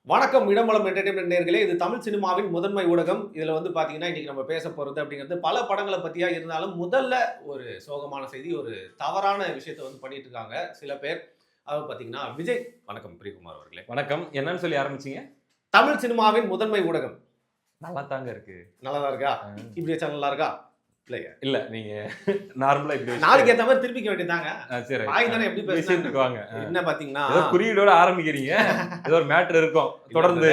வணக்கம் இடம்பலம் என்டர்டைன்மெண்ட் நேயர்களே. இது தமிழ் சினிமாவின் முதன்மை ஊடகம். இதுல வந்து பாத்தீங்கன்னா, இன்னைக்கு நம்ம பேச போறது அப்படிங்கிறது பல படங்கள பத்தியா இருந்தாலும், முதல்ல ஒரு சோகமான செய்தி, ஒரு தவறான விஷயத்த வந்து பண்ணிட்டு இருக்காங்க சில பேர். அதாவது பாத்தீங்கன்னா, விஜய் வணக்கம் பிரியகுமார் அவர்களே. வணக்கம். என்னன்னு சொல்லி ஆரம்பிச்சீங்க? தமிழ் சினிமாவின் முதன்மை ஊடகம். நல்லா தாங்க இருக்கு. நல்லாதான் இருக்கா? இப்படி வச்சா நல்லா இருக்கா? இல்லையா? இல்ல நீங்க நார்மலா இப்படி நாளைக்கு ஏத்த மாதிரி திருப்பிக்க வேண்டியதுதாங்க. சரி. வாய் தானே எப்படி விஷயத்துக்கு பேசுறாங்க. வாங்க. என்ன பாத்தீங்கன்னா, ஏதோ குறியீடோட ஆரம்பிக்கிறீங்க. ஏதோ ஒரு மேட்டர் இருக்கும். தொடர்ந்து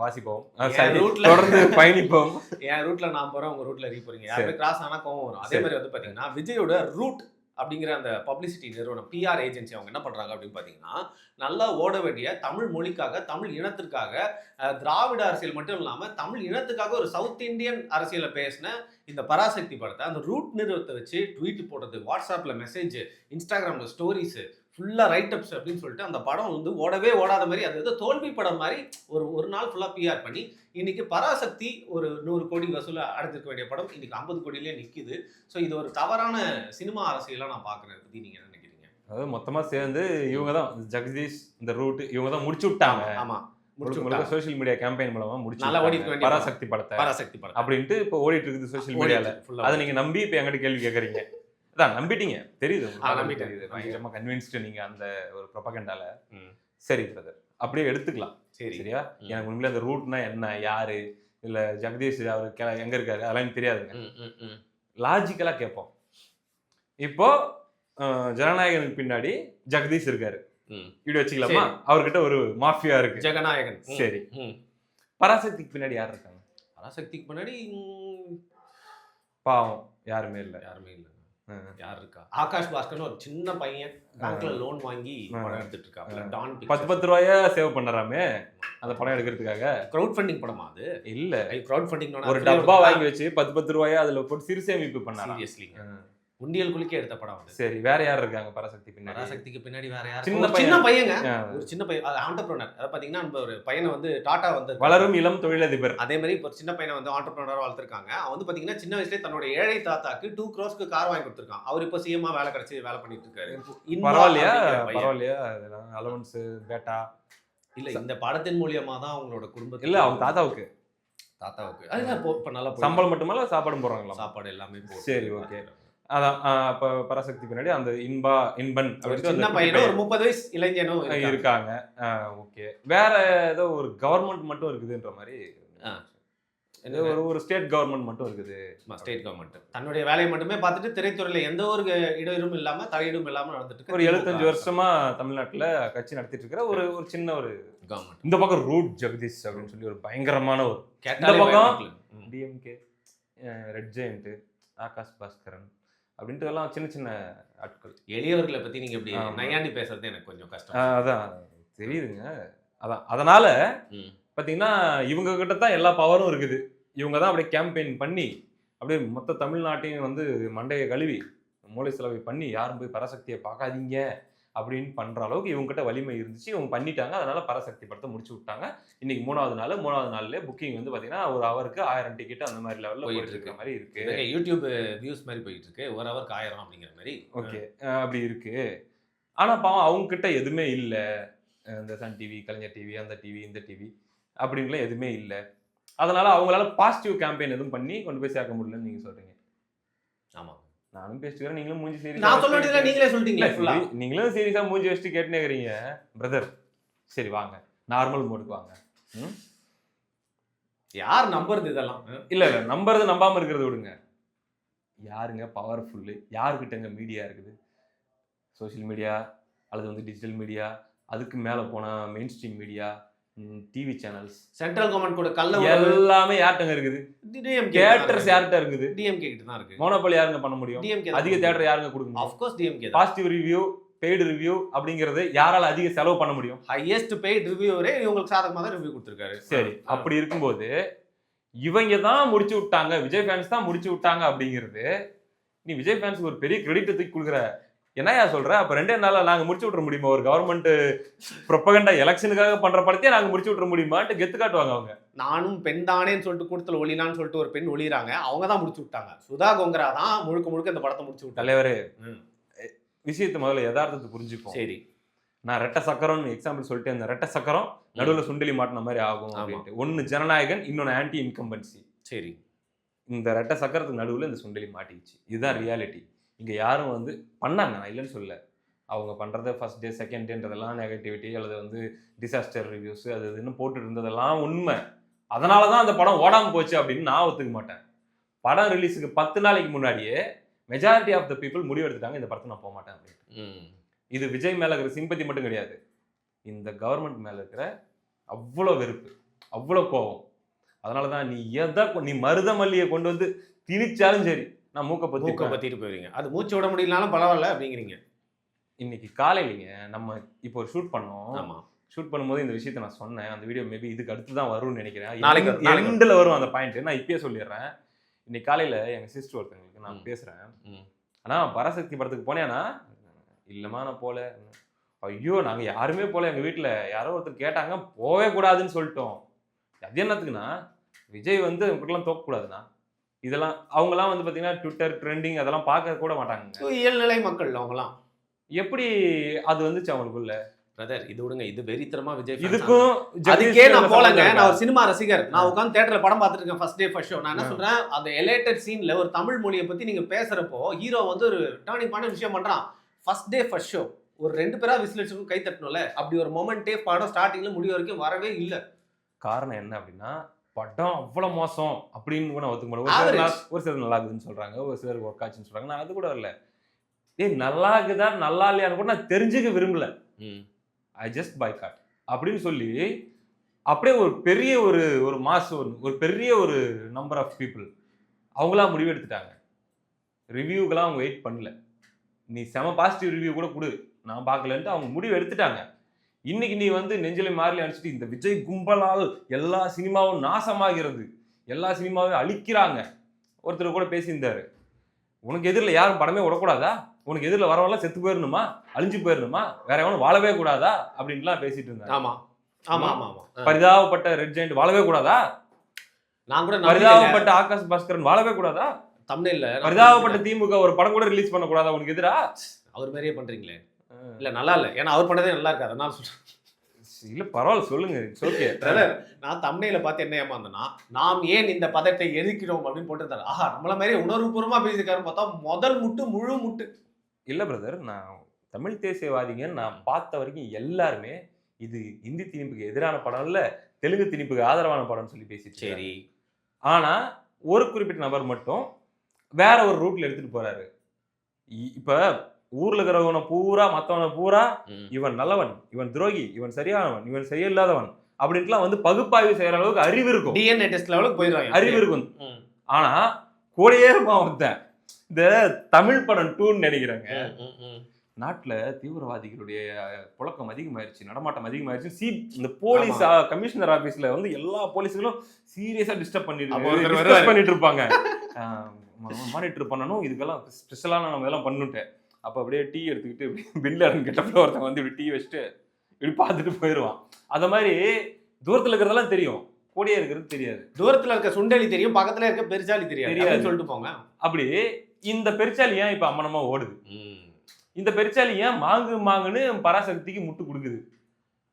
வாசிப்போம். சரி. தொடர்ந்து பயணிப்போம். என் ரூட்ல நான் போறேன், உங்க ரூட்ல நீ போறீங்க. யாருமே கிராஸ் ஆனா கோவம் வரும். அதே மாதிரி வந்து பாத்தீங்கன்னா, விஜயோட ரூட் அப்படிங்கிற அந்த பப்ளிசிட்டி நிறுவனம் பிஆர் ஏஜென்சி அவங்க என்ன பண்றாங்க அப்படின்னு பாத்தீங்கன்னா, நல்லா ஓட வேண்டிய தமிழ் மொழிக்காக, தமிழ் இனத்திற்காக, திராவிட அரசியல் மட்டும் இல்லாம தமிழ் இனத்துக்காக ஒரு சவுத் இந்தியன் அரசியலை பேசின இந்த பராசக்தி படத்தை அந்த ரூட் நிறுவனத்தை வச்சு ட்வீட் போடுறது, வாட்ஸ்அப்ல மெசேஜ், இன்ஸ்டாகிராம்ல ஸ்டோரிஸ், ஃபுல்லா ரைட் அப்ஸ் அப்படின்னு சொல்லிட்டு அந்த படம் வந்து ஓடவே ஓடாத மாதிரி, அது ஏதோ தோல்வி படம் மாதிரி ஒரு நாள் ஃபுல்லா பிஆர் பண்ணி இன்னைக்கு பராசக்தி ஒரு 100 கோடி வசூல அடைஞ்சிருக்க வேண்டிய படம் இன்னைக்கு 50 கோடியிலே நிக்குது. ஸோ இது ஒரு தவறான சினிமா அரசியலா நான் பாக்குறேன். இதை பத்தி நீங்க என்ன நினைக்கிறீங்க? அதாவது மொத்தமா சேர்ந்து இவங்க தான் ஜெகதீஷ், இந்த ரூட் இவங்க தான் முடிச்சு விட்டாங்க. ஆமா, முழுக்க சோஷியல் மீடியா கேம்பெயின் மூலமா முடிச்சு நல்லா ஓடிட்டு விட்டாங்க. வேண்டிய பராசக்தி படத்தை பராசக்தி படம் அப்படின்ட்டு இப்போ ஓடிட்டு இருக்குது சோஷியல் மீடியால. அதை நீங்க நம்பி இப்போ என்கிட்ட கேள்வி கேட்கறீங்க. அதான் நம்பிட்டீங்க. தெரியுது. தெரியுது. பயங்கரமா கன்வின்ஸ்டு நீங்க அந்த ஒரு ப்ரொபகண்டால. சரி பிரதர். அப்படியே எடுத்துக்கலாம். சரியா? எனக்கு உண்மையில அந்த ரூட்னா என்ன, யாரு, இல்ல ஜெகதீஷ் அவரு எங்க இருக்காரு அதெல்லாம் எனக்கு தெரியாதுங்க. லாஜிக்கலா கேட்போம். இப்போ ஜனநாயகனுக்கு பின்னாடி ஜெகதீஷ் இருக்காரு. இப்படி வச்சுக்கலாமா? அவர்கிட்ட ஒரு மாஃபியா இருக்கு. ஜெகநாயகன். சரி. பராசக்திக்கு பின்னாடி யார் இருக்காங்க? பராசக்திக்கு பின்னாடி பாவம் யாருமே இல்ல. யாருமே இல்ல. யார் இருக்கா? ஆகாஷ் பாஸ்கர்னு ஒரு சின்ன பையன் பேங்க்ல லோன் வாங்கி படம் எடுத்துட்டு இருக்காப்ல. டான் 10 ரூபாயா சேவ் பண்ணறாமே அந்த படம் எடுக்கிறதுக்காக. கிரவுட் ஃபண்டிங் படமா அது? இல்ல. கிரவுட் ஃபண்டிங் ஒரு டப்பா வாங்கி வச்சு 10 ரூபாயா அதுல போட்டு சிறு சேமிப்பு பண்ணாரு. சீரியஸ்லி. உண்டியல் குலுக்கி எடுத்த படம் அது. சரி, வேற யார் இருக்காங்க பராசக்தி பின்னாடி? பராசக்திக்கு பின்னாடி வேற யார்? சின்ன பையங்க. ஒரு சின்ன பையன், ஆண்டர்பிரனர். அத பாத்தீங்கன்னா நம்ம ஒரு பையனை வந்து டாடா வந்து வளரும் இளம் தொழிலதிபர். அதே மாதிரி இப்போ சின்ன பையனை வந்து ஆண்டர்பிரனரா வளர்த்திருக்காங்க. அவன் வந்து பாத்தீங்கன்னா சின்ன வயசுலயே தன்னோட ஏழை தாத்தாக்கு 2 crores கார் வாங்கி கொடுத்திருக்கான். அவர் இப்போ சிஎம்மா வேலை கிடைச்சு வேலை பண்ணிட்டு இருக்காரு. பரவாயில்லையா? அலவன்ஸ் பேட்டா இல்ல, இந்த படத்தின் மூலியமா தான் அவங்களோட குடும்பத்துல இல்ல அவங்க தாத்தாவுக்கு அதுதான் இப்போ நல்லா சம்பளம் மட்டுமல்ல சாப்பாடும் போடுறாங்களா? சாப்பாடு எல்லாமே போட்டு. சரி, ஓகே. அதான் அப்ப பராசக்தி பின்னாடி அந்த இன்பன் சின்ன பையனும் ஒரு 30 வயசு இளைஞனும் இருக்காங்க. ஓகே. வேற ஏதோ ஒரு கவர்மெண்ட் மட்டும் இருக்குதுன்ற மாதிரி, ஒரு ஸ்டேட் கவர்மெண்ட் மட்டும் இருக்குது. ஸ்டேட் கவர்மெண்ட் தன்னுடைய வேலையை மட்டுமே பார்த்துட்டு திரைத்துறையில எந்த ஒரு இடையூறும் இல்லாம தலையீடும் இல்லாம நடந்துட்டு ஒரு 75 வருஷமா தமிழ்நாட்டுல கட்சி நடத்திட்டு இருக்கிற ஒரு சின்ன ஒரு கவர்மெண்ட். இந்த பக்கம் ரூட் ஜெகதீஷ் அப்படின்னு சொல்லி ஒரு பயங்கரமான ஒரு, இந்த பக்கம் டிஎம்கே, ரெட் ஜெயண்ட், ஆகாஷ் பாஸ்கரன் அப்படின்ட்டு எல்லாம் சின்ன சின்ன ஆட்கள். எளியவர்களை பத்தி நீங்க இப்படி நையாண்டி பேசுறது எனக்கு கொஞ்சம் கஷ்டம். அதான் தெரியுதுங்க. அதான் அதனால பாத்தீங்கன்னா இவங்க கிட்ட தான் எல்லா பவரும் இருக்குது. இவங்க தான் அப்படியே கேம்பெயின் பண்ணி அப்படியே மொத்த தமிழ்நாட்டையும் வந்து மண்டையை கழுவி மூளை செலவை பண்ணி யாரும் போய் பராசக்தியை பார்க்காதீங்க அப்படின்னு பண்ற அளவுக்கு இவங்க கிட்ட வலிமை இருந்துச்சு. இவங்க பண்ணிட்டாங்க. அதனால பராசக்தி படத்தை முடிச்சு விட்டாங்க. இன்னைக்கு மூணாவது நாள்ல புக்கிங் வந்து பாத்தீங்கன்னா ஒரு ஹவருக்கு 1000 டிக்கெட் அந்த மாதிரி லெவல்ல போயிட்டு இருக்க மாதிரி இருக்கு. யூடியூப் வியூஸ் மாதிரி போயிட்டு இருக்கு. ஒரு ஹவருக்கு 1000 அப்படிங்கிற மாதிரி. ஓகே, அப்படி இருக்கு. ஆனா பாவம் அவங்க கிட்ட எதுவுமே இல்ல. இந்த சன் டிவி, கலைஞர் டிவி, அந்த டிவி, இந்த டிவி அப்படின்லாம் எதுவுமே இல்ல. அதனால அவங்களால பாசிட்டிவ் கேம்பெயின் எதுவும் பண்ணி கொண்டு போய் சேர்க்க முடியலன்னு நீங்க சொல்றீங்க. ஆமா, நானும் பேசிக்கிறேன். நீங்களும் மூஞ்சி சீரியஸா, நான் சொல்ல வேண்டியது நீங்களே சொல்லிட்டீங்களா? நீங்களும் சீரியஸா மூஞ்சி வச்சுட்டு கேட்டுனே இருக்கீங்க பிரதர். சரி வாங்க, நார்மல் மோடுக்கு வாங்க. யார் நம்புறது இதெல்லாம்? இல்ல நம்புறது நம்பாம இருக்கிறது விடுங்க. யாருங்க பவர்ஃபுல்லு? யாருக்கிட்டங்க மீடியா இருக்குது? சோசியல் மீடியா அல்லது வந்து டிஜிட்டல் மீடியா, அதுக்கு மேல போனா main stream media, TV channels, central government கூட கல்ல எல்லாமே யார்ட்டங்க இருக்குது? தியேட்டர்ஸ் யார்ட்ட இருக்குது? டிஎம்கே கிட்ட தான் இருக்கு. மோனோபோலி யாருங்க பண்ண முடியும்? அதிக தியேட்டர் யாருங்க கொடுக்க முடியும்? Of course DMK. Positive review, paid review அப்படிங்கிறது யாரால அதிக செலவு பண்ண முடியும்? ஹையஸ்ட் பெய்டு ரிவ்யூவரே இவங்களுக்கு சாதகமாக தான் ரிவ்யூ கொடுத்துருக்காரு. சரி, அப்படி இருக்கும்போது இவங்க தான் முடிச்சு விட்டாங்க, விஜய் ஃபேன்ஸ் தான் முடிச்சு விட்டாங்க அப்படிங்கிறது, நீ விஜய் ஃபேன்ஸ்க்கு ஒரு பெரிய கிரெடிட் தூக்கி கொடுக்குற. என்னையா சொல்ற? அப்ப 2 நாள்ல நாங்க முடிச்சு விட்டுற முடியுமா? ஒரு கவர்மெண்ட் ப்ரொபகண்டா எலெக்ஷனுக்காக பண்ற படத்தையே நாங்க முடிச்சு விட்டுற முடியுமான்னு கெத்து காட்டுவாங்க அவங்க. நானும் பெண் தானேன்னு சொல்லிட்டு கூட்டத்தில் ஒளினான்னு சொல்லிட்டு ஒரு பெண் ஒளிறாங்க. அவங்க தான் முடிச்சு விட்டாங்க. சுதா கோங்கரா தான் முழுக்க இந்த படத்தை முடிச்சு விட்டாங்க. தலைவரே, விஷயத்தை முதல்ல யதார்த்தத்தை புரிஞ்சுப்போம். சரி, நான் ரெட்டை சக்கரம்னு எக்ஸாம்பிள் சொல்லிட்டு அந்த ரெட்டை சக்கரம் நடுவுல சுண்டலி மாட்டின மாதிரி ஆகும் அப்படின்ட்டு. ஒன்னு ஜனநாயகன், இன்னொன்னு ஆன்டி இன்கம்பன்சி. சரி, இந்த ரெட்டை சக்கரத்துக்கு நடுவுல இந்த சுண்டலி மாட்டிக்கிச்சு. இதுதான் ரியாலிட்டி. இங்க யாரும் வந்து பண்ணாங்க, நான் இல்லைன்னு சொல்ல. அவங்க பண்றது ஃபர்ஸ்ட் டே செகண்ட் டேன்றதெல்லாம் நெகட்டிவிட்டி அல்லது வந்து டிசாஸ்டர் ரிவ்யூஸ் அது இதுன்னு போட்டு இருந்ததெல்லாம் உண்மை. அதனாலதான் அந்த படம் ஓடாம போச்சு அப்படின்னு நான் ஒத்துக்க மாட்டேன். படம் ரிலீஸுக்கு 10 நாளைக்கு முன்னாடியே மெஜாரிட்டி ஆஃப் த பீப்புள் முடிவு எடுத்துட்டாங்க இந்த படத்தை நான் போக மாட்டேன் அப்படின்னு. இது விஜய் மேல இருக்கிற சிம்பத்தி மட்டும் கிடையாது, இந்த கவர்மெண்ட் மேல இருக்கிற அவ்வளோ வெறுப்பு, அவ்வளோ கோபம். அதனாலதான் நீ மருதமல்லியை கொண்டு வந்து திணிச்சாலும் சரி நான் மூக்க பத்திட்டு போயிருவீங்க. அது மூச்சு விட முடியலனாலும் பரவாயில்ல அப்படிங்கிறீங்க. இன்னைக்கு காலையிலங்க நம்ம இப்போ ஒரு ஷூட் பண்ணோம். ஆமா, ஷூட் பண்ணும்போது இந்த விஷயத்தை நான் சொன்னேன். அந்த வீடியோ மேபி இதுக்கு அடுத்து தான் வரும்னு நினைக்கிறேன். நாளைக்கு எண்டில் வரும் அந்த பாயிண்ட். நான் இப்பயே சொல்லிடுறேன். இன்னைக்கு காலையில எங்க சிஸ்டர் ஒருத்தவங்களுக்கு நான் பேசுறேன். ஆனா பராசக்தி படத்துக்கு போனேன்னா, இல்லம்மா நான் போல. ஐயோ நாங்க யாருமே போல, எங்க வீட்டுல யாரோ ஒருத்தர் கேட்டாங்க போவே கூடாதுன்னு சொல்லிட்டோம். அது என்னத்துக்குன்னா விஜய் வந்து உங்களுக்கெல்லாம் தோக்கக்கூடாதுண்ணா. இதெல்லாம் அவங்கலாம் வந்து பாத்தீங்கன்னா ட்விட்டர் ட்ரெண்டிங் அதெல்லாம் பார்க்க கூட மாட்டாங்க. இயல்நிலை மக்கள் அவங்கலாம். எப்படி அது வந்துச்சு அவங்களுக்குள்ள? பிரதர் இது விடுங்க, இது வெறித்தனமா விஜய் இதுக்கும் அதுக்கே நான் போலங்க. நான் ஒரு சினிமா ரசிகர். நான் உட்காந்து தியேட்டர்ல படம் பார்த்துட்டு இருக்கேன் ஃபர்ஸ்ட் டே ஃபர்ஸ்ட் ஷோ. நான் என்ன சொல்றேன், அந்த எலேட்டட் சீன்ல ஒரு தமிழ் மொழியை பத்தி நீங்க பேசுறப்போ ஹீரோ வந்து ஒரு டர்னிங் பாயிண்ட் விஷயம் பண்றான். ஃபர்ஸ்ட் டே ஃபர்ஸ்ட் ஷோ ஒரு 2 பேரா விசில் அடிச்சு கை தட்டணும்ல, அப்படி ஒரு மொமெண்டே படம் ஸ்டார்டிங்ல முடிவு வரைக்கும் வரவே இல்லை. காரணம் என்ன அப்படின்னா படம் அவ்வளவு மோசம் அப்படின்னு கூட ஒத்துக்க முடியும். ஒரு சிலர் நல்லா இருக்குதுன்னு சொல்றாங்க, ஒரு சிலர் ஒர்க் ஆச்சுன்னு சொல்றாங்க. நான் அது கூட வரல. நல்லா இருக்குதா நல்லா இல்லையான்னு கூட நான் தெரிஞ்சுக்க விரும்பல. ஐ ஜஸ்ட் பாய்காட் அப்படின்னு சொல்லி அப்படியே ஒரு பெரிய ஒரு மாஸ் ஒரு பெரிய ஒரு நம்பர் ஆஃப் பீப்புள் அவங்களா முடிவு எடுத்துட்டாங்க. ரிவ்யூக்கெல்லாம் அவங்க வெயிட் பண்ணல. நீ செம பாசிட்டிவ் ரிவ்யூ கூட கொடு, நான் பார்க்கலன்ட்டு அவங்க முடிவு எடுத்துட்டாங்க. இன்னைக்கு நீ வந்து நெஞ்சிலை மாறி அடிச்சுட்டு இந்த விஜய் கும்பலால் எல்லா சினிமாவும் நாசமாகிறது, எல்லா சினிமாவும் அழிக்கிறாங்க. ஒருத்தர் கூட பேசியிருந்தாரு, உனக்கு எதிரில் யாரும் படமே விடக்கூடாதா, உனக்கு எதிரில் வரவெல்லாம் செத்து போயிடணுமா, அழிஞ்சு போயிடணுமா, வேற எவனும் வாழவே கூடாதா அப்படின்லாம் பேசிட்டு இருந்தாங்க. ஆமா ஆமா ஆமா. பரிதாபப்பட்ட ரெட் ஜெயண்ட் வாழவே கூடாதா, நான் கூட பரிதாபப்பட்ட ஆகாஷ் பாஸ்கரன் வாழவே கூடாதா, தமிழ்ல பரிதாபப்பட்ட திமுக ஒரு படம் கூட ரிலீஸ் பண்ண கூடாதா உனக்கு எதிரா? அவர் மாதிரியே பண்றீங்களே. இல்ல நல்லா இல்ல, ஏன்னா அவர் பண்ணதே நல்லா இருக்காது. அதனால சொல்றேன். இல்ல பரவாயில்ல சொல்லுங்க. ஓகே பிரதர், நான் தமிழ்ல பார்த்து என்ன ஏமாந்தேன்னா, நாம் ஏன் இந்த பதத்தை எதிர்க்கிறோம் அப்படின்னு போட்டுருந்தாரு. ஆஹா நம்மள மாதிரி உணர்வுபூர்வமா பேசியிருக்காரு பார்த்தா முதல் முட்டு முழு முட்டு. இல்ல பிரதர், நான் தமிழ் தேசியவாதிங்க நான் பார்த்த வரைக்கும் எல்லாருமே இது இந்தி திணிப்புக்கு எதிரான படம் இல்ல, தெலுங்கு திணிப்புக்கு ஆதரவான படம்னு சொல்லி பேசிட்டு. சரி, ஆனா ஒரு குறிப்பிட்ட நபர் மட்டும் வேற ஒரு ரூட்ல எடுத்துட்டு போறாரு. இப்ப ஊர்ல இருக்கிறவன பூரா மத்தவன பூரா இவன் நல்லவன், இவன் துரோகி, இவன் சரியானவன், இவன் சரியில்லாதவன் அப்படின்ட்டுலாம் வந்து பகுப்பாய்வு செய்யற அளவுக்கு அறிவு இருக்கும். டிஎன்ஏ டெஸ்ட் லெவலுக்கு போயிடுறாங்க, அறிவு இருக்கும். ஆனா கூடயே இருப்பான் ஒருத்தன். இந்த தமிழ் படம் 2ன்னு நினைக்கிறாங்க. நாட்டுல தீவிரவாதிகளுடைய புழக்கம் அதிகமாயிருச்சு, நடமாட்டம் அதிகமாயிருச்சு. இந்த போலீஸ் கமிஷனர் ஆபீஸ்ல வந்து எல்லா போலீஸுகளும் சீரியஸா டிஸ்டர்ப் பண்ணிட்டு இருப்பாங்க. மானிட்டர் பண்ணணும், இதுக்கெல்லாம் ஸ்பெஷலான நம்ம இதெல்லாம் பண்ணிட்டேன். அப்போ அப்படியே டீ எடுத்துக்கிட்டு பின்லாடன் கிட்டப்போ ஒருத்தன் வந்து இப்படி டீ வச்சுட்டு இப்படி பார்த்துட்டு போயிடுவான். அந்த மாதிரி தூரத்தில் இருக்கிறதெல்லாம் தெரியும், கூடயே இருக்கிறது தெரியாது. தூரத்தில் இருக்க சுண்டலி தெரியும், பக்கத்தில் இருக்க பெருச்சாலி தெரியாது சொல்லிட்டு போங்க. அப்படி இந்த பெருச்சாலி ஏன் இப்போ அம்மனமா ஓடுது, இந்த பெருச்சாலி ஏன் மாங்குன்னு பராசக்திக்கு முட்டு கொடுக்குது,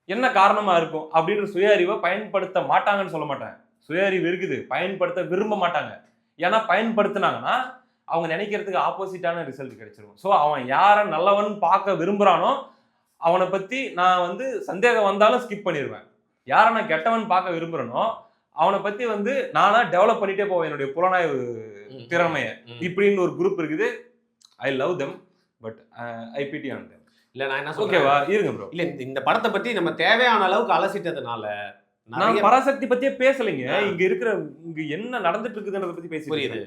என்ன காரணமா இருக்கும் அப்படின்ற சுய அறிவை பயன்படுத்த மாட்டாங்கன்னு சொல்ல மாட்டேன். சுய அறிவு இருக்குது, பயன்படுத்த விரும்ப மாட்டாங்க. ஏன்னா பயன்படுத்தினாங்கன்னா அவங்க நினைக்கிறதுக்கு ஆப்போசிட்டான ரிசல்ட் கிடைச்சிரும். ஸோ அவன் யாரை நல்லவன் பார்க்க விரும்புகிறானோ அவனை பற்றி நான் வந்து சந்தேகம் வந்தாலும் ஸ்கிப் பண்ணிடுவேன். யாரை நான் கெட்டவன் பார்க்க விரும்புகிறேனோ அவனை பற்றி வந்து நானாக டெவலப் பண்ணிட்டே போவேன் என்னுடைய புலனாய்வு திறமையை. இப்படின்னு ஒரு குரூப் இருக்குது. I love them but I PT on them. இல்லை நான் என்ன ஓகேவா இருங்க ப்ரோ. இல்லை இந்த படத்தை பற்றி நம்ம தேவையான அளவுக்கு அலசிட்டதுனால நான் பராசக்தி பத்தியே பேசலைங்க. இங்க இருக்கிற இங்க என்ன நடந்துட்டு இருக்குதுன்றத பத்தி பேசிட்டு.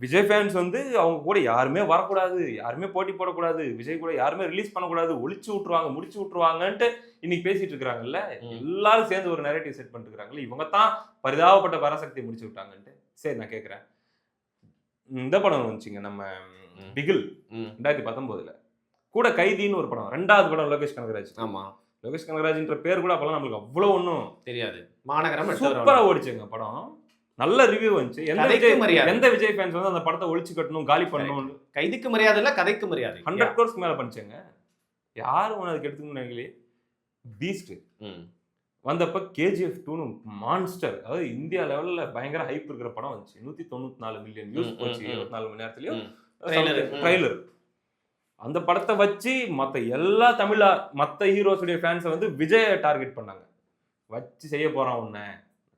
விஜய் ஃபேன்ஸ் வந்து அவங்க கூட யாருமே வரக்கூடாது, யாருமே போட்டி போடக்கூடாது, விஜய் கூட யாருமே ரிலீஸ் பண்ணக்கூடாது, ஒளிச்சு விட்டுருவாங்க, முடிச்சு விட்டுருவாங்கன்ட்டு இன்னைக்கு பேசிட்டு இருக்காங்கல்ல. எல்லாரும் சேர்ந்து ஒரு நரேட்டிவ் செட் பண்ணிட்டு இருக்காங்கல்ல, இவங்க தான் பரிதாபப்பட்ட பராசக்தி முடிச்சு விட்டாங்கன்ட்டு. சரி நான் கேட்கிறேன், இந்த படம் வந்துச்சுங்க நம்ம பிகில் 2019 கூட கைதின்னு ஒரு படம், 2வது படம் லோகேஷ் கனகராஜ். ஆமா, லோகேஷ் கனகராஜ்ன்ற பேர் கூட அப்பெல்லாம் நம்மளுக்கு அவ்வளோ ஒன்றும் தெரியாது. மாநகரம் சூப்பரா ஓடிச்சுங்க படம், நல்ல ரிவ்யூ வந்துச்சு. எந்த விஜய் ஃபேன்ஸ் வந்து அந்த படத்தை ஒழிச்சு கட்டணும், காலி பண்ணணும். கைதிக்கு மரியாதை இல்ல, கதைக்கு மரியாதை. 100 crores மேல பண்ணிச்சுங்க. யாரும் அதுக்கு எடுத்துக்கணும் நினைக்கலையே. பீஸ்ட் வந்தப்ப கேஜிஎஃப் 2 மான்ஸ்டர், அதாவது இந்தியா லெவல்ல பயங்கர ஹைப் இருக்கிற படம் வந்துச்சு. 194 மில்லியன் வியூஸ் போச்சு 24 மணி நேரத்துலயும் ட்ரைலர். அந்த படத்தை வச்சு மத்த ஹீரோஸுடைய ஃபேன்ஸை வந்து விஜய் டார்கெட் பண்ணாங்க. வச்சு செய்ய போறான் உன்னை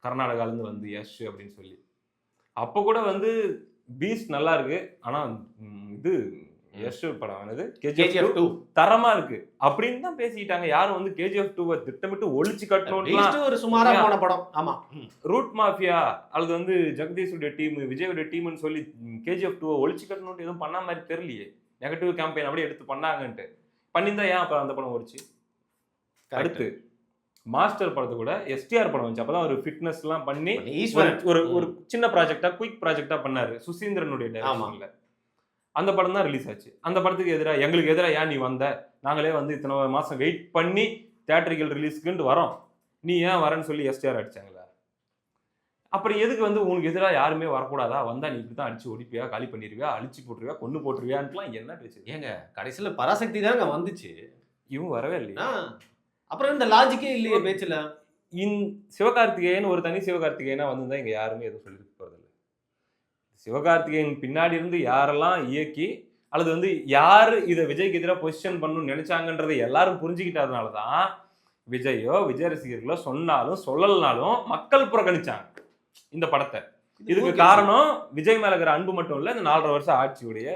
கர்நாடகால இருந்து வந்து யஷ் அப்படின்னு சொல்லி. அப்ப கூட வந்து பீஸ்ட் நல்லா இருக்கு, ஆனா இது யஷ் படம் வந்து கேஜிஎஃப் 2 தரமா இருக்கு அப்படின்னு தான் பேசிட்டாங்க. யாரும் வந்து கேஜிஎஃப் 2 திட்டமிட்டு ஒழிச்சு கட்டணும் ஒரு சுமாரா போன படம். ஆமா, ரூட் மாஃபியா அல்லது வந்து ஜெகதீஷுடைய டீம் விஜயோட டீம்னு சொல்லி கேஜிஎஃப் 2 ஒழிச்சு கட்டணும்னு எதுவும் பண்ண மாதிரி தெரியலையே. நெகட்டிவ் கேம்பெயின் அப்படியே எடுத்து பண்ணாங்கன்ட்டு பண்ணியிருந்தா ஏன் அப்ப அந்த படம் ஓடிச்சு. அடுத்து மாஸ்டர் படத்தை கூட எஸ்டிஆர் படம் வந்துச்சு. அப்பதான் ஒரு ஃபிட்னஸ் எல்லாம் பண்ணி ஒரு சின்ன ப்ராஜெக்டா குயிக் ப்ராஜெக்டா பண்ணாரு சுசீந்திரனுடைய டைரக்ஷன்ல. அந்த படம் தான் ரிலீஸ் ஆச்சு. அந்த படத்துக்கு எங்களுக்கு எதிராக ஏன் நீ வந்த, நாங்களே வந்து இத்தனை மாசம் வெயிட் பண்ணி தியேட்டரிக்கல் ரிலீஸ்க்குன்ட்டு வரோம், நீ ஏன் வரேன்னு சொல்லி எஸ்டிஆர் அடிச்சாங்களா? அப்புறம் எதுக்கு வந்து உனக்கு எதிராக யாருமே வரக்கூடாதா, வந்தா நீ இப்படி தான் அடிச்சு ஒடிப்பியா, காலி பண்ணிடுவியா, அழிச்சு போட்டுருவியா, கொண்டு போட்டுருவியான்ட்டுலாம் என்ன பேச்சு? ஏங்க கடைசியில பராசக்தி தாங்க வந்துச்சு, இவங்க வரவே இல்லையா? அப்புறம் இந்த லாஜிக்கே இல்லையே பேச்சுல. சிவகார்த்திகேயன் ஒரு தனி சிவகார்த்திகேயனா வந்துதான் இங்க யாருமே எதுவும் சொல்லிட்டு போறது இல்லை. சிவகார்த்திகேயன் பின்னாடி இருந்து யாரெல்லாம் இயக்கி அல்லது வந்து யாரு இதை விஜய்க்கு எதிராக பொசிஷன் பண்ணணும்னு நினைச்சாங்கன்றதை எல்லாரும் புரிஞ்சுக்கிட்டதுனாலதான் விஜயோ விஜய் ரசிகர்களோ சொன்னாலும் சொல்லலனாலும் மக்கள் புறக்கணிச்சாங்க இந்த படத்தை. இதுக்கு காரணம் விஜய் மேல இருக்கிற அன்பு மட்டும் இல்ல, இந்த 4.5 வருஷம் ஆட்சியுடைய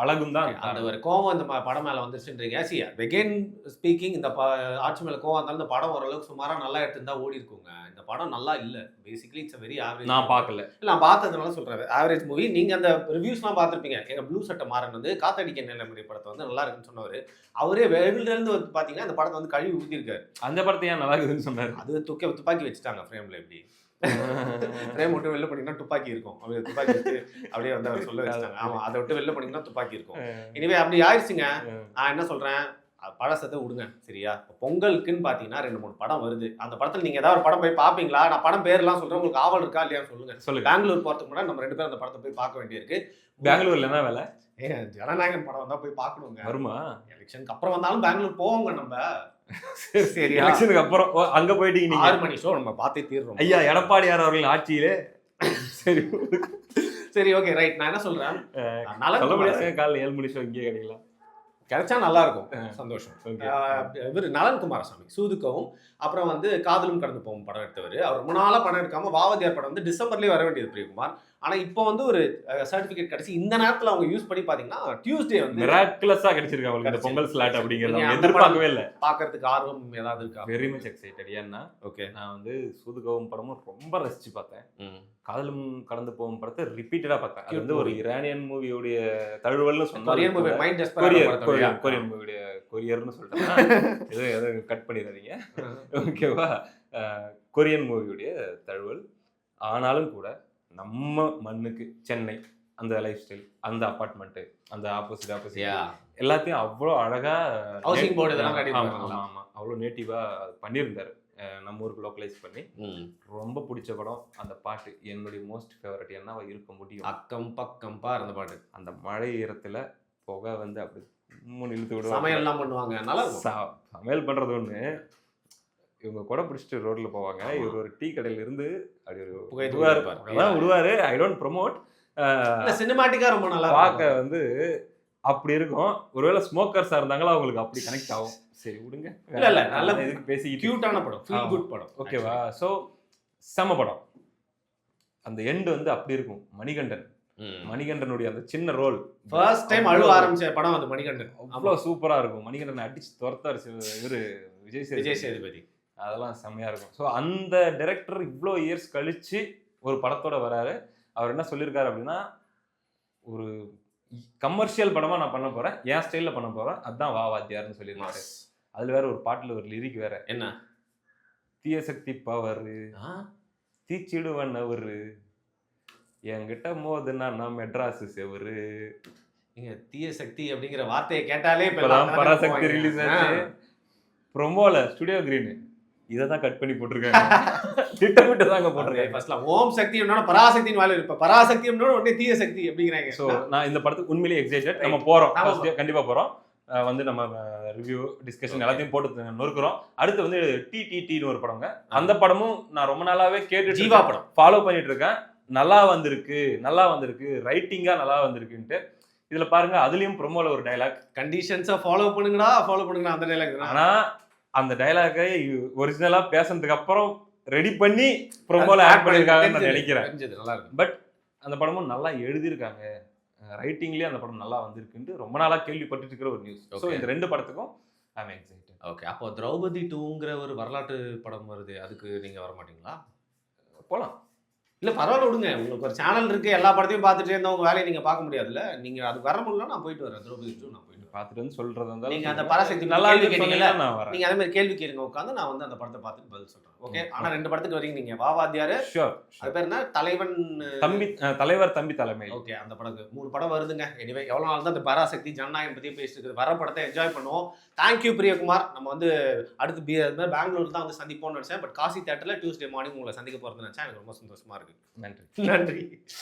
அழகும் தான். அந்த ஒரு கோவம் இந்த படம் மேல வந்துச்சுன்றீங்க. வெகேன் ஸ்பீக்கிங், இந்த ஆட்சி மேல கோவம் இருந்தாலும் இந்த படம் ஓரளவுக்கு சுமாரா நல்லா எடுத்திருந்தா ஓடி இருக்குங்க. இந்த படம் நல்லா இல்ல. Basically it's very average. நான் பார்க்கல, நான் பார்த்ததுனால சொல்றேன் ஆவரேஜ் மூவி. நீங்க அந்த ரிவ்யூஸ்லாம் பார்த்துருப்பீங்க. எங்க ப்ளூ சட்டை மாறன் வந்து காத்தடிக்க நிலைமுறை படத்தை வந்து நல்லா இருக்குன்னு சொன்னவர். அவரே வெளியில இருந்து வந்து பாத்தீங்கன்னா இந்த படத்தை வந்து கழுவி ஊத்திருக்காரு. அந்த படத்தை ஏன் நல்லா இருக்குதுன்னு சொன்னாரு. அது துப்பாக்கி வச்சுட்டாங்க ஃப்ரேம்ல. எப்படி ஃப்ரேம் விட்டு வெளில பண்ணிங்கன்னா துப்பாக்கி இருக்கும், அப்படியே துப்பாக்கி வச்சு அப்படியே வந்து அவர் சொல்ல வச்சுட்டாங்க. ஆமா, அதை விட்டு வெளில பண்ணிங்கன்னா துப்பாக்கி இருக்கும். இனிமே அப்படி ஆயிடுச்சுங்க. நான் என்ன சொல்றேன், பழசத்தை விடுங்க சரியா. பொங்கலுக்குன்னு பாத்தீங்கன்னா 2-3 படம் வருது. அந்த படத்துல நீங்க ஏதாவது ஒரு படம் போய் பாப்பீங்களா? நான் படம் பேர்லாம் சொல்றேன், உங்களுக்கு ஆவல் இருக்கா இல்லையா சொல்லுங்க. பெங்களூர் போறதுக்கு முன்னாடி நம்ம 2 பேரும் அந்த படத்தை போய் பார்க்க வேண்டியிருக்கு. பெங்களூர்ல என்ன வேலை? ஜனநாயகன் படம் வந்தா போய் பார்க்கணுங்க. வருமா? எலெக்ஷனுக்கு அப்புறம் வந்தாலும் பெங்களூர் போவோங்க நம்ம. சரி, எலெக்ஷனுக்கு அப்புறம் அங்க போயிட்டீங்க நீங்க. 6 மணி ஷோ நம்ம பார்த்தே தீர்றோம். ஐயா எடப்பாடியார் அவர்கள் ஆட்சியிலே. சரி சரி, ஓகே ரைட். நான் என்ன சொல்றேன், காலைல 7 மணி ஷோ இங்கே கிடைக்கலாம், கிடைச்சா நல்லா இருக்கும், சந்தோஷம். இவர் நலன் குமாரசாமி சூதுக்கவும் அப்புறம் வந்து காதலும் கடந்து போகும் படம் எடுத்தவர். அவர் ரொம்ப நாளா படம் எடுக்காம வாவதியார் படம் வந்து டிசம்பர்லேயே வர வேண்டியது பிரியகுமார். ஆனா இப்போ வந்து ஒரு சர்டிபிகேட் கிடைச்சி இந்த நேரத்துல அவங்க யூஸ் பண்ணி பாத்தீங்கன்னா டியூஸ்டே வந்து மிராக்குலஸா கிடைச்சிருக்கு அவங்களுக்கு இந்த பொங்கல் ஸ்லாட் அப்படிங்கறது. எதிர்பார்க்கவே இல்லை. பார்க்கறதுக்கு ஆர்வம் ஏதாவது இருக்கா? Very much excited. ஏன்னா ஓகே, நான் வந்து சூதுகவும் படமும் ரொம்ப ரசிச்சு பார்த்தேன். காதலும் கடந்து போகும் படத்தை ரிப்பீட்டடா பார்த்தேன். அது வந்து ஒரு ஈரானியன் மூவியோடைய தழுவல்னு சொன்னாங்க. கொரியன் மூவியோடைய கொரியர்னு சொல்லிட்டேன், ஏதோ கட் பண்ணிடாதீங்க ஓகேவா. கொரியன் மூவியோடைய தழுவல். ஆனாலும் கூட நம்ம மண்ணுக்கு சென்னை அந்த லைஃப் ஸ்டைல், அந்த அபார்ட்மெண்ட், அந்த ஆப்போசிட் எல்லாத்தையும் அவ்வளோ அழகா ஹவுசிங் போர்டு இதெல்லாம் ரெடி பண்ணாங்க. ஆமா, அவ்வளோ நேட்டிவா பண்ணியிருந்தாரு. நம்ம ஊருக்கு லோக்கலைஸ் பண்ணி ரொம்ப பிடிச்ச படம். அந்த பாட்டு என்னுடைய மோஸ்ட் ஃபேவரட் என்னவா இருக்க முடியும், அக்கம் பக்கம் பார் அந்த பாட்டு. அந்த மழை ஈரத்துல புகை வந்து அப்படி இழுத்து விடுவாங்க, சமையல்லாம் பண்ணுவாங்க. நல்லா சமையல் பண்றது ஒண்ணு, இவங்க கூட பிடிச்சிட்டு ரோட்ல போவாங்க, இவர் ஒரு டீ கடையில இருந்து அப்படி ஒரு விடுவாரு. ஐ டோன்ட் ப்ரொமோட், சினிமாட்டிக்கா ரொம்ப நல்லா பார்க்க வந்து அப்படி இருக்கும். ஒருவேளை ஸ்மோக்கர்ஸா இருந்தாங்களா அவங்களுக்கு அப்படி கனெக்ட் ஆகும். சரி விடுங்க, இல்ல நல்ல இதுக்கு பேசி கியூட்டான படம், ஃபீல் குட் படம் ஓகேவா. சோ செம படம். அந்த எண்ட் வந்து அப்படி இருக்கும். மணிகண்டனுடைய அந்த சின்ன ரோல் ஃபர்ஸ்ட் டைம் அழுவ ஆரம்பிச்ச படம் அந்த மணிகண்டன். அவ்வளவு சூப்பரா இருக்கும். மணிகண்டன் அடிச்சு துரத்தாரு இவரு விஜய் சேதுபதி. அதெல்லாம் செம்மையா இருக்கும். ஸோ அந்த டைரக்டர் இவ்வளோ இயர்ஸ் கழிச்சு ஒரு படத்தோட வராரு. அவர் என்ன சொல்லியிருக்காரு அப்படின்னா, ஒரு கமர்ஷியல் படமா நான் பண்ண போறேன், என் ஸ்டைல்ல பண்ண போறேன், அதுதான் வாத்தியார்னு சொல்லியிருக்காரு. அதுல வேற ஒரு பாட்டுல ஒரு லிரிக் வேற, என்ன தீய சக்தி பவர் தீச்சிடுவன் அவரு என்கிட்ட மோதுனா நான் மெட்ராஸ் செவரு. நீங்க தீய சக்தி அப்படிங்கிற வார்த்தையை கேட்டாலே பராசக்தி ரிலீஸ் ஆச்சு. ப்ரொமோல ஸ்டுடியோ கிரீன் இதை தான் கட் பண்ணி போட்டிருக்காங்க. திட்டமிட்டு தாங்க போட்டிருக்காங்க. ஃபர்ஸ்ட்ல ஓம் சக்தி பராசக்தின்னு வாயில இருப்ப, பராசக்தி உடனே தீய சக்தி அப்படிங்கிறாங்க. ஸோ நான் இந்த படத்துக்கு உண்மையிலேயே எக்ஸைட்டட். நம்ம போறோம், கண்டிப்பா போறோம். வந்து நம்ம ரிவ்யூ டிஸ்கஷன் எல்லாத்தையும் போட்டு நொறுக்குறோம். அடுத்து வந்து டிடிடின்னு ஒரு படங்க. அந்த படமும் நான் ரொம்ப நாளாவே கேட்டு ஜீவா படம் ஃபாலோ பண்ணிட்டு இருக்கேன். நல்லா வந்திருக்கு ரைட்டிங்கா நல்லா வந்திருக்குன்ட்டு. இதுல பாருங்க அதுலயும் ப்ரோமோல ஒரு டயலாக், கண்டிஷன்ஸை ஃபாலோ பண்ணுங்கடா அந்த டைலாக். ஆனா அந்த டயலாகை ஒரிஜினலா பேசுனதுக்கு அப்புறம் ரெடி பண்ணி ப்ரோமோல ஆட் பண்ணிருக்காங்கன்னு நான் நினைக்கிறேன். நல்லா இருக்கு. பட் அந்த படமும் நல்லா எழுதியிருக்காங்க, ரைட்டிங்லயே அந்த படம் நல்லா வந்திருக்குன்ட்டு ரொம்ப நாளா கேள்விப்பட்டு இருக்கிற ஒரு நியூஸ். ஸோ இந்த 2 படத்துக்கும் ஐ அம் எக்ஸைட்டட். ஓகே, அப்போ திரௌபதி 2ங்கிற ஒரு வரலாற்று படம் வருது, அதுக்கு நீங்க வர மாட்டீங்களா? போலாம். இல்ல பரவாயில்ல விடுங்க, உங்களுக்கு ஒரு சேனல் இருக்கு, எல்லா படத்தையும் பார்த்துட்டே இருந்தா உங்க வேலையை நீங்க பார்க்க முடியாதுல்ல. நீங்க அதுக்கு வர முடியல, நான் போயிட்டு வரேன். திரௌபதி 2 நான் போயிட்டு பார்த்துட்டு வந்து சொல்றது நீங்க அந்த பராசக்தி நல்லா கேள்வி கேட்டீங்கல்ல, கேட்டீங்கல்ல, நான் வரேன். நீங்க அதே மாதிரி கேள்வி கேளுங்க உட்காந்து, நான் வந்து அந்த படத்தை பார்த்துட்டு பதில் சொல்றேன். ஓகே, ஆனா 2 படத்துக்கு வரீங்க நீங்க. வாவாத்தியாரு, ஷூர். அது பேர் என்ன, தலைவன் தலைவர் தம்பி தலைமை. ஓகே, அந்த படத்துக்கு 3 படம் வருதுங்க. எனிவே எவ்வளவு நாள் தான் அந்த பராசக்தி ஜனநாயகம் பத்தி பேசிட்டு இருக்குது. வர படத்தை என்ஜாய் பண்ணுவோம். தேங்க்யூ பிரியகுமார். நம்ம வந்து அடுத்து பெங்களூர் தான் வந்து சந்திப்போம்னு நினைச்சேன். பட் காசி தியேட்டர்ல டியூஸ்டே மார்னிங் உங்களை சந்திக்க போறது நினைச்சேன். எனக்கு ரொம்ப சந்தோஷமா இருக்கு. நன்றி. நன்றி.